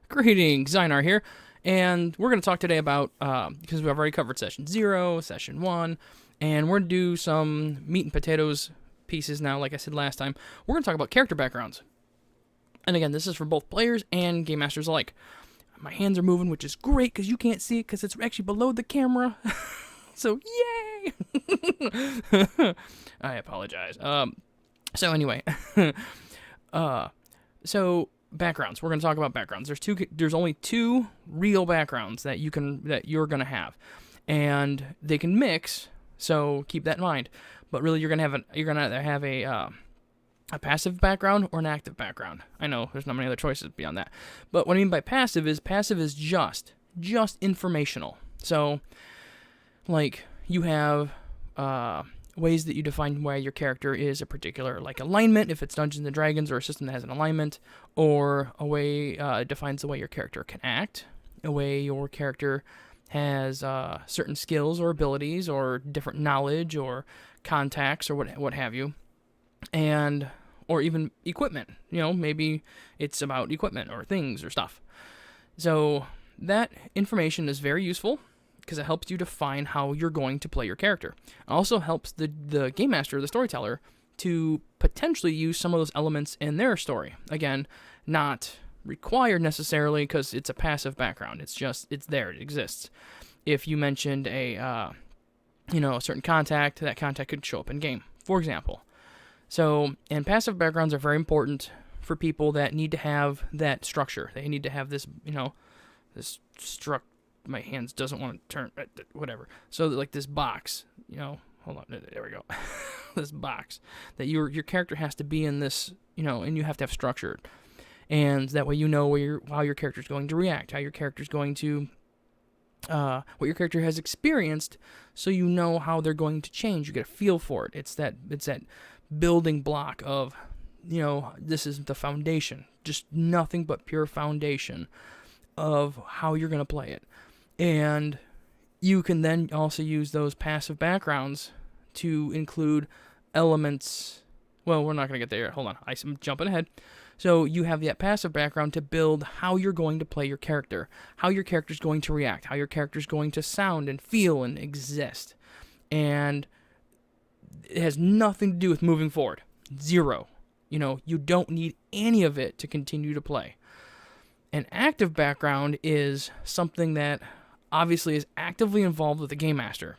Greetings, Zynar here, and we're going to talk today about, because we've already covered Session 0, Session 1, and we're going to do some meat and potatoes pieces now, like I said last time. We're going to talk about character backgrounds. And again, this is for both players and game masters alike. My hands are moving, which is great, because you can't see it, because it's actually below the camera. So, yay! I apologize. So anyway, backgrounds. We're going to talk about backgrounds. There's only two real backgrounds that you're going to have, and they can mix. So keep that in mind. But really, you're going to either have a passive background or an active background. I know there's not many other choices beyond that. But what I mean by passive is just informational. So like you have ways that you define why your character is a particular, like alignment, if it's Dungeons and Dragons or a system that has an alignment, or a way defines the way your character can act, a way your character has certain skills or abilities or different knowledge or contacts or what have you, and or even equipment. Maybe it's about equipment or things or stuff. So that information is very useful, because it helps you define how you're going to play your character. It also helps the game master, the storyteller, to potentially use some of those elements in their story. Again, not required necessarily, because it's a passive background. It's there. It exists. If you mentioned a certain contact, that contact could show up in game, for example. So, and passive backgrounds are very important for people that need to have that structure. They need to have this, this structure. My hands doesn't want to turn, whatever. So like this box, hold on, there we go. This box that your character has to be in this, and you have to have structured. And that way how your character is going to react, how your character is going to, what your character has experienced, so you know how they're going to change. You get a feel for it. It's that building block of, this is the foundation, just nothing but pure foundation of how you're going to play it. And you can then also use those passive backgrounds to include elements. Well, we're not going to get there yet. Hold on. I'm jumping ahead. So you have that passive background to build how you're going to play your character, how your character's going to react, how your character's going to sound and feel and exist. And it has nothing to do with moving forward. Zero. You don't need any of it to continue to play. An active background is something that obviously is actively involved with the game master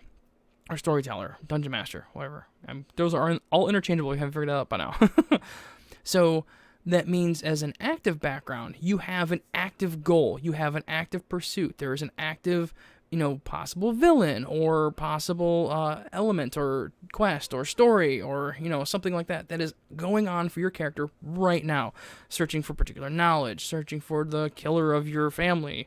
or storyteller, dungeon master, whatever. Those are all interchangeable. We haven't figured that out by now. So that means as an active background, you have an active goal. You have an active pursuit. There is an active, possible villain or possible element or quest or story or, something like that is going on for your character right now. Searching for particular knowledge, searching for the killer of your family,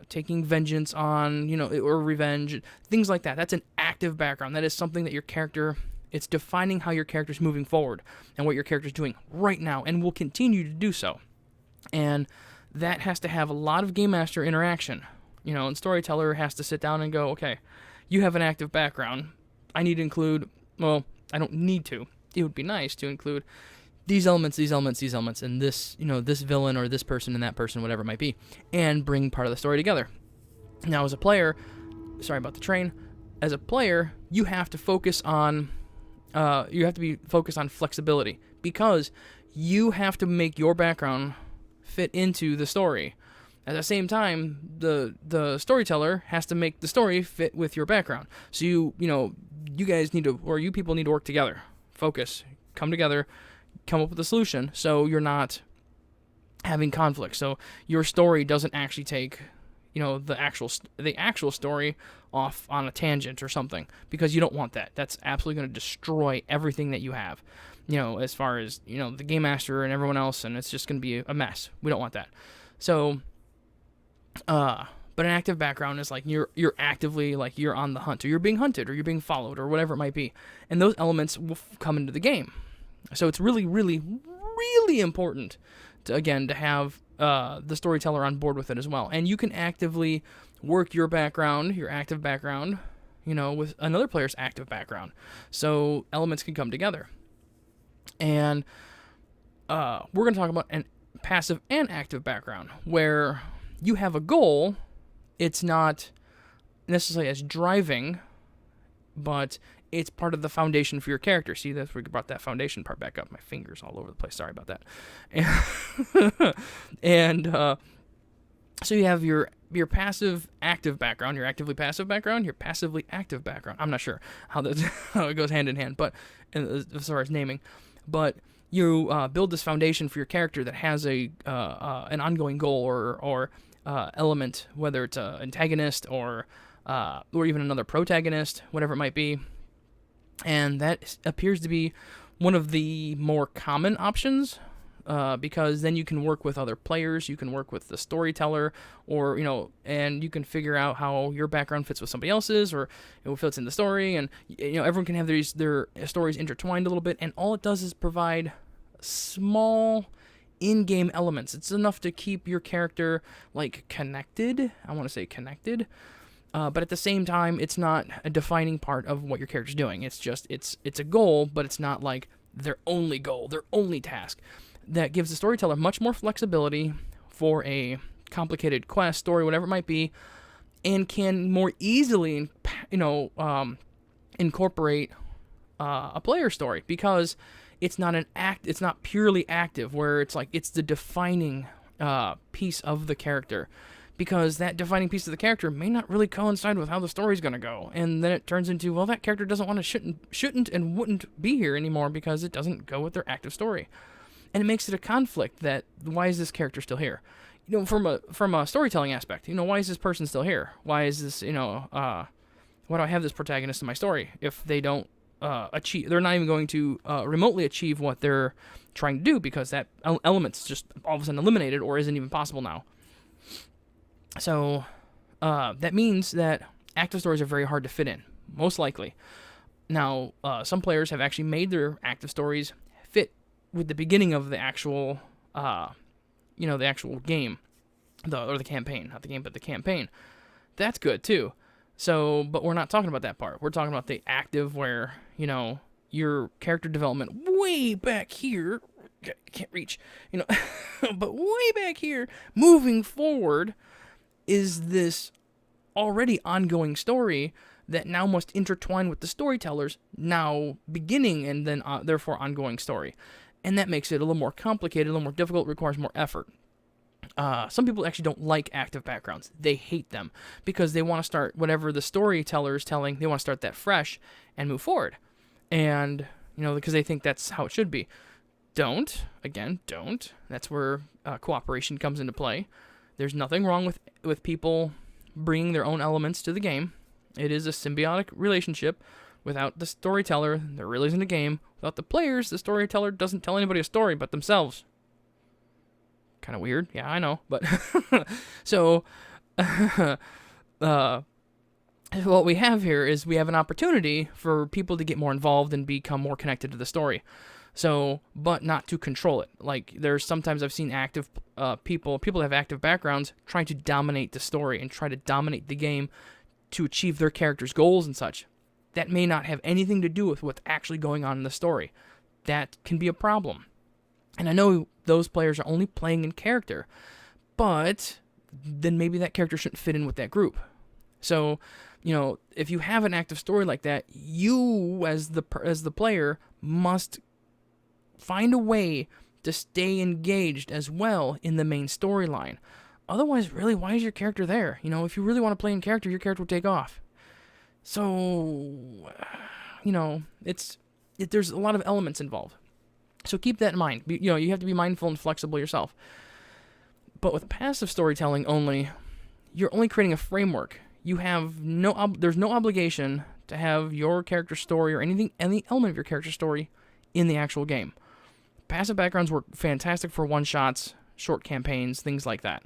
taking vengeance on, or revenge, things like that. That's an active background. That is something that your character, it's defining how your character's moving forward and what your character's doing right now and will continue to do so. And that has to have a lot of game master interaction. And storyteller has to sit down and go, okay, you have an active background. I need to include, well, I don't need to. It would be nice to include these elements, and this, this villain or this person and that person, whatever it might be, and bring part of the story together. Now, as a player, sorry about the train, as a player, you have to focus on, be focused on flexibility, because you have to make your background fit into the story. At the same time, the storyteller has to make the story fit with your background. So you guys need to, or you people need to work together, focus, come together, come up with a solution, so you're not having conflict. So your story doesn't actually take, the actual story off on a tangent or something, because you don't want that. That's absolutely going to destroy everything that you have, as far as, the game master and everyone else, and it's just going to be a mess. We don't want that. So, but an active background is like you're actively, like you're on the hunt, or you're being hunted, or you're being followed, or whatever it might be. And those elements will come into the game. So it's really, really, really important to have the storyteller on board with it as well. And you can actively work your active background, with another player's active background. So elements can come together. And we're going to talk about passive and active background, where you have a goal. It's not necessarily as driving, but it's part of the foundation for your character. See, that's where we brought that foundation part back up. My fingers all over the place. Sorry about that. And so you have your passive active background, your actively passive background, your passively active background. I'm not sure how it goes hand in hand, but as far as naming, but you build this foundation for your character that has an ongoing goal or element, whether it's an antagonist or even another protagonist, whatever it might be. And that appears to be one of the more common options, because then you can work with other players, you can work with the storyteller, or, and you can figure out how your background fits with somebody else's, or it fits in the story, and, everyone can have their stories intertwined a little bit, and all it does is provide small in-game elements. It's enough to keep your character, connected. I want to say connected. But at the same time, it's not a defining part of what your character's doing. It's just, it's a goal, but it's not like their only goal, their only task. That gives the storyteller much more flexibility for a complicated quest, story, whatever it might be, and can more easily, incorporate a player story, because it's not purely active, where it's the defining piece of the character. Because that defining piece of the character may not really coincide with how the story's going to go. And then it turns into, well, that character doesn't want to, shouldn't and wouldn't be here anymore because it doesn't go with their active story. And it makes it a conflict that, why is this character still here? From a storytelling aspect, why is this person still here? Why is this, why do I have this protagonist in my story if they don't they're not even going to remotely achieve what they're trying to do, because that element's just all of a sudden eliminated or isn't even possible now. So that means that active stories are very hard to fit in, most likely. Now, some players have actually made their active stories fit with the beginning of the actual, the actual game, or the campaign. Not the game, but the campaign. That's good, too. So, but we're not talking about that part. We're talking about the active where, your character development way back here, can't reach, but way back here, moving forward, is this already ongoing story that now must intertwine with the storyteller's now beginning and then therefore ongoing story. And that makes it a little more complicated, a little more difficult, requires more effort. Some people actually don't like active backgrounds. They hate them because they want to start whatever the storyteller is telling, they want to start that fresh and move forward. And, because they think that's how it should be. Don't. That's where cooperation comes into play. There's nothing wrong with people bringing their own elements to the game. It is a symbiotic relationship. Without the storyteller, there really isn't a game. Without the players, the storyteller doesn't tell anybody a story but themselves. Kind of weird. Yeah, I know. But so what we have here is we have an opportunity for people to get more involved and become more connected to the story. So, but not to control it. There's sometimes I've seen active people that have active backgrounds trying to dominate the story and try to dominate the game to achieve their character's goals and such. That may not have anything to do with what's actually going on in the story. That can be a problem. And I know those players are only playing in character, but then maybe that character shouldn't fit in with that group. So, if you have an active story like that, you as the player must find a way to stay engaged as well in the main storyline. Otherwise, really, why is your character there? If you really want to play in character, your character will take off. So, there's a lot of elements involved. So keep that in mind. You have to be mindful and flexible yourself. But with passive storytelling only, you're only creating a framework. You have there's no obligation to have your character story or any element of your character story in the actual game. Passive backgrounds work fantastic for one-shots, short campaigns, things like that.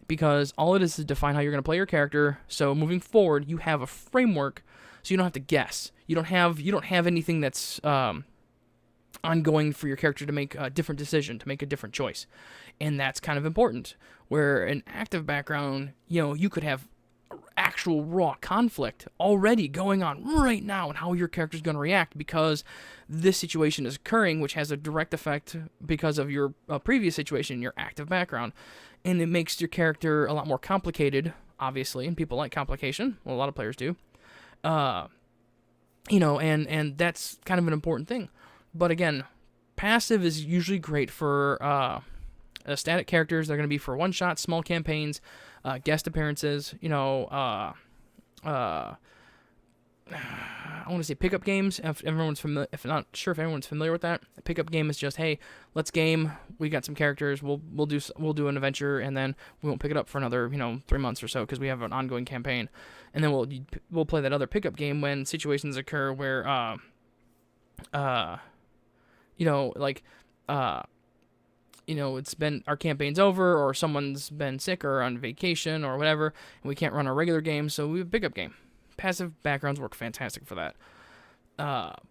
Because all it is to define how you're going to play your character. So moving forward, you have a framework, so you don't have to guess. You don't have anything that's ongoing for your character to make a different decision, to make a different choice. And that's kind of important. Where an active background, you could have actual raw conflict already going on right now and how your character's going to react because this situation is occurring, which has a direct effect because of your previous situation, your active background. And it makes your character a lot more complicated, obviously, and people like complication. Well, a lot of players do. And that's kind of an important thing. But again, passive is usually great for static characters. They're going to be for one-shot, small campaigns, guest appearances, I want to say pickup games. If everyone's familiar, if not sure if everyone's familiar with that, a pickup game is just, hey, let's game. We got some characters. We'll do an adventure, and then we won't pick it up for another 3 months or so because we have an ongoing campaign, and then we'll play that other pickup game when situations occur where it's been our campaign's over or someone's been sick or on vacation or whatever, and we can't run our regular game, so we have a pickup game. Passive backgrounds work fantastic for that.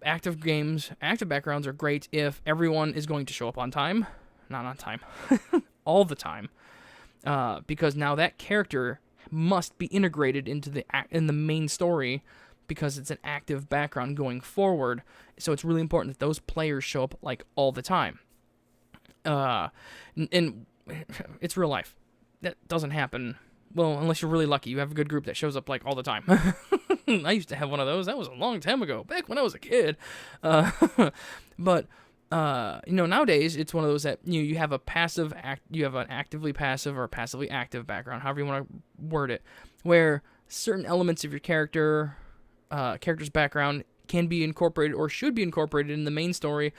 Active backgrounds are great if everyone is going to show up on time. Not on time. All the time. Because now that character must be integrated into in the main story because it's an active background going forward. So it's really important that those players show up like all the time. And it's real life. That doesn't happen. Well, unless you're really lucky. You have a good group that shows up like all the time. I used to have one of those. That was a long time ago, back when I was a kid. But nowadays it's one of those that you have a passive you have an actively passive or passively active background, however you want to word it, where certain elements of your character's background can be incorporated or should be incorporated in the main story,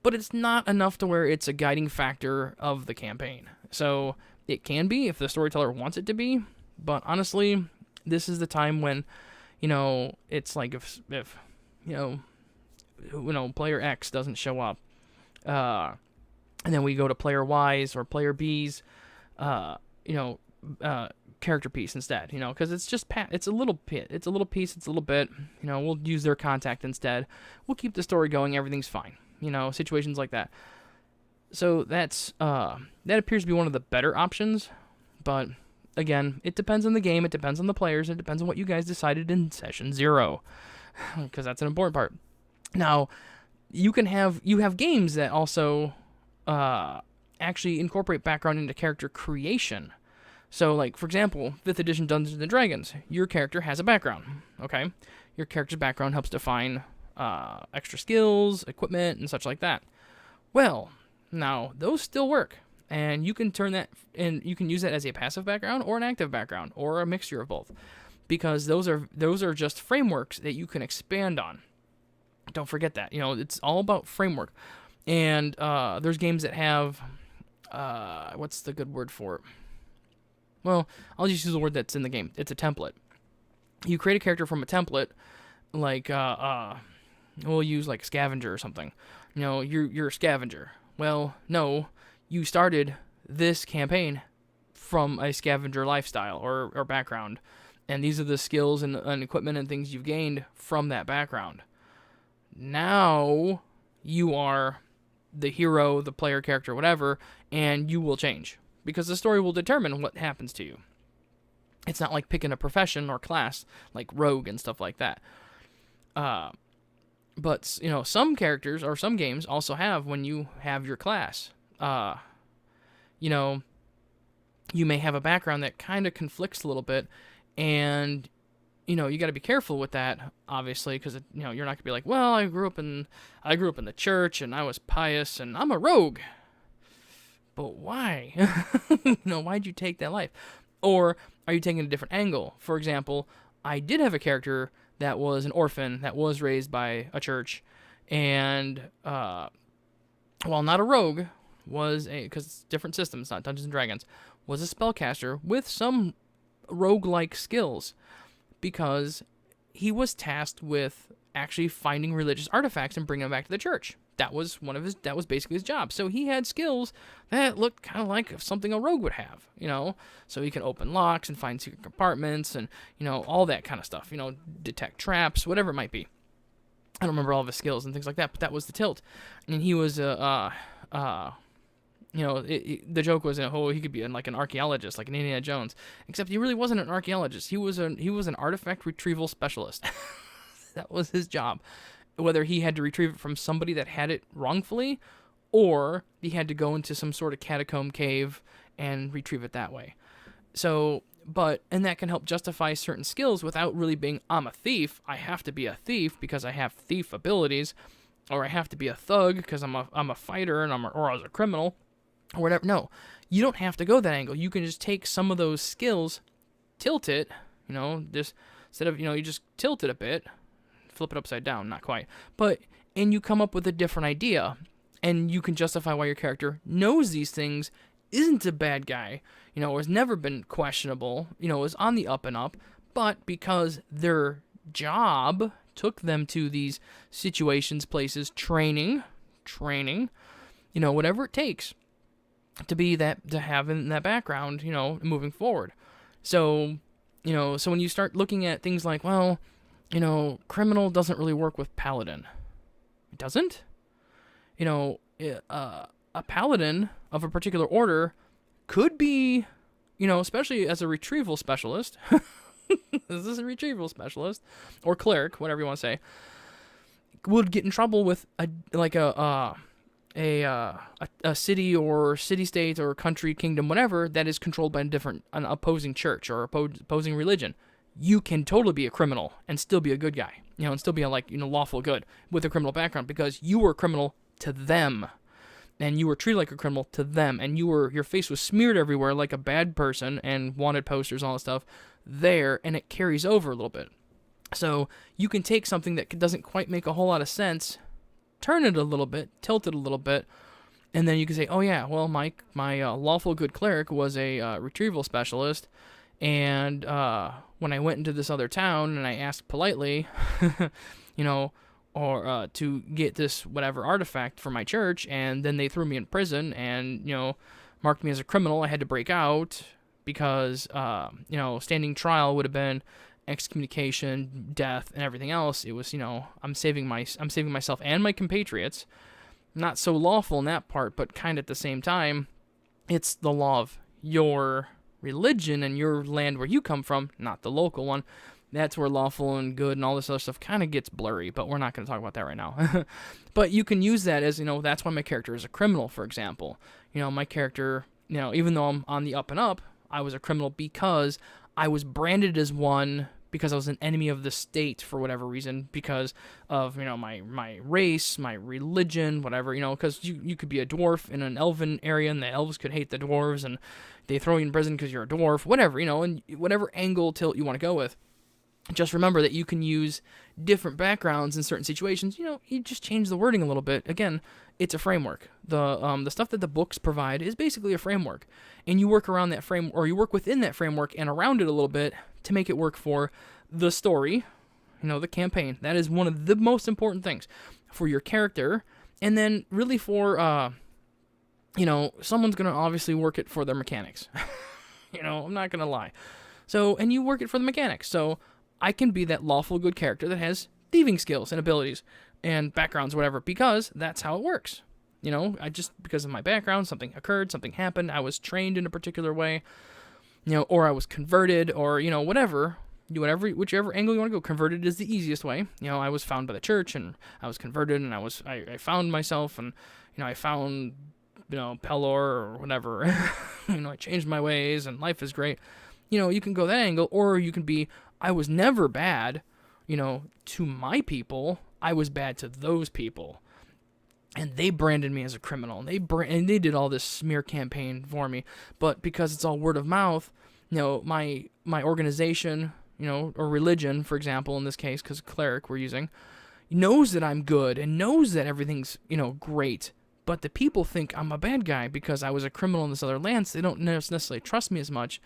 but it's not enough to where it's a guiding factor of the campaign. So it can be if the storyteller wants it to be, but honestly, this is the time when, it's like if player X doesn't show up, and then we go to player Y's or player B's, character piece instead, because it's just it's a little bit, it's a little bit, we'll use their contact instead. We'll keep the story going. Everything's fine, situations like that. So that appears to be one of the better options, but again, it depends on the game, it depends on the players, it depends on what you guys decided in session 0, because that's an important part. Now, you have games that also actually incorporate background into character creation. So, like, for example, 5th edition Dungeons & Dragons, your character has a background, okay? Your character's background helps define extra skills, equipment, and such like that. Well, now, those still work, and you can turn that, and you can use that as a passive background or an active background or a mixture of both, because those are just frameworks that you can expand on. Don't forget that. It's all about framework, and there's games that have, what's the good word for it? Well, I'll just use the word that's in the game. It's a template. You create a character from a template, like, we'll use like scavenger or something. You're a scavenger. Well, no, you started this campaign from a scavenger lifestyle or background, and these are the skills and equipment and things you've gained from that background. Now you are the hero, the player character, whatever, and you will change because the story will determine what happens to you. It's not like picking a profession or class like rogue and stuff like that. But, some characters or some games also have when you have your class. You may have a background that kind of conflicts a little bit, and, you got to be careful with that, obviously, because, you're not going to be like, well, I grew up in the church, and I was pious, and I'm a rogue. But why? Why'd you take that life? Or are you taking a different angle? For example, I did have a character that was an orphan that was raised by a church, and while not a rogue, because it's different systems, not Dungeons & Dragons, was a spellcaster with some rogue-like skills, because he was tasked with actually finding religious artifacts and bringing them back to the church. That was basically his job. So he had skills that looked kind of like something a rogue would have, So he can open locks and find secret compartments and, all that kind of stuff, detect traps, whatever it might be. I don't remember all of his skills and things like that, but that was the tilt. And he was The joke was, oh, he could be like an archaeologist, like an Indiana Jones, except he really wasn't an archaeologist. He was an artifact retrieval specialist. That was his job. Whether he had to retrieve it from somebody that had it wrongfully, or he had to go into some sort of catacomb cave and retrieve it that way. So, and that can help justify certain skills without really being, I'm a thief, I have to be a thief because I have thief abilities, or I have to be a thug because I'm a fighter or I was a criminal, or whatever. No, you don't have to go that angle. You can just take some of those skills, tilt it, just instead of, you just tilt it a bit, flip it upside down, not quite, and you come up with a different idea, and you can justify why your character knows these things, isn't a bad guy, has never been questionable, is on the up and up, but because their job took them to these situations, places, training, whatever it takes to be that, to have in that background, moving forward. So, so when you start looking at things like, well, criminal doesn't really work with paladin. It doesn't? A paladin of a particular order could be, especially as a retrieval specialist, this is a retrieval specialist, or cleric, whatever you want to say, would get in trouble with a city or city-state or country, kingdom, whatever, that is controlled by an opposing church or opposing religion. You can totally be a criminal and still be a good guy, and still be lawful good with a criminal background because you were a criminal to them, and you were treated like a criminal to them, and your face was smeared everywhere like a bad person and wanted posters and all that stuff there, and it carries over a little bit. So you can take something that doesn't quite make a whole lot of sense, turn it a little bit, tilt it a little bit, and then you can say, oh yeah, well, my lawful good cleric was a retrieval specialist, and when I went into this other town and I asked politely, or to get this whatever artifact for my church, and then they threw me in prison and, marked me as a criminal, I had to break out because, standing trial would have been excommunication, death, and everything else. It was, I'm saving myself and my compatriots. Not so lawful in that part, but kind of at the same time, it's the law of your religion and your land where you come from, not the local one. That's where lawful and good and all this other stuff kind of gets blurry, but we're not going to talk about that right now. But you can use that as, that's why my character is a criminal, for example. My character, even though I'm on the up and up, I was a criminal because I was branded as one because I was an enemy of the state for whatever reason, because of, my race, my religion, whatever, because you could be a dwarf in an elven area and the elves could hate the dwarves and they throw you in prison because you're a dwarf, whatever, and whatever angle tilt you want to go with. Just remember that you can use different backgrounds in certain situations. You just change the wording a little bit. Again, it's a framework. The stuff that the books provide is basically a framework, and you work around that frame, or you work within that framework and around it a little bit to make it work for the story, the campaign. That is one of the most important things for your character, and then really for someone's gonna obviously work it for their mechanics. I'm not gonna lie. So, and you work it for the mechanics. So I can be that lawful good character that has thieving skills and abilities and backgrounds, whatever, because that's how it works. Because of my background, something occurred, something happened, I was trained in a particular way, or I was converted, or, whichever angle you want to go. Converted is the easiest way. I was found by the church, and I was converted, and I found myself, and, I found, Pelor or whatever. I changed my ways, and life is great. You can go that angle, or you can be, I was never bad, to my people. I was bad to those people. And they branded me as a criminal. And they did all this smear campaign for me. But because it's all word of mouth, my organization, or religion, for example, in this case, because cleric we're using, knows that I'm good and knows that everything's, great. But the people think I'm a bad guy because I was a criminal in this other land, so they don't necessarily trust me as much.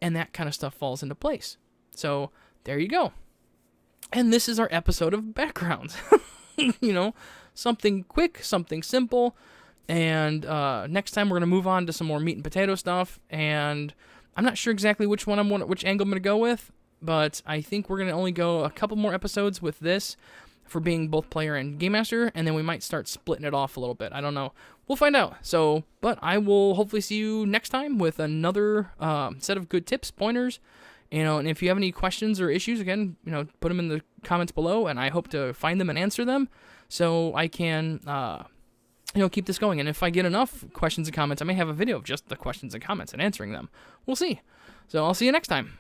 And that kind of stuff falls into place. So there you go. And this is our episode of backgrounds. Something quick, something simple. And next time we're going to move on to some more meat and potato stuff. And I'm not sure exactly which angle I'm going to go with. But I think we're going to only go a couple more episodes with this for being both player and game master. And then we might start splitting it off a little bit. I don't know. we'll find out. So, but I will hopefully see you next time with another set of good tips, pointers. And if you have any questions or issues, again, put them in the comments below, and I hope to find them and answer them so I can, keep this going. And if I get enough questions and comments, I may have a video of just the questions and comments and answering them. We'll see. So I'll see you next time.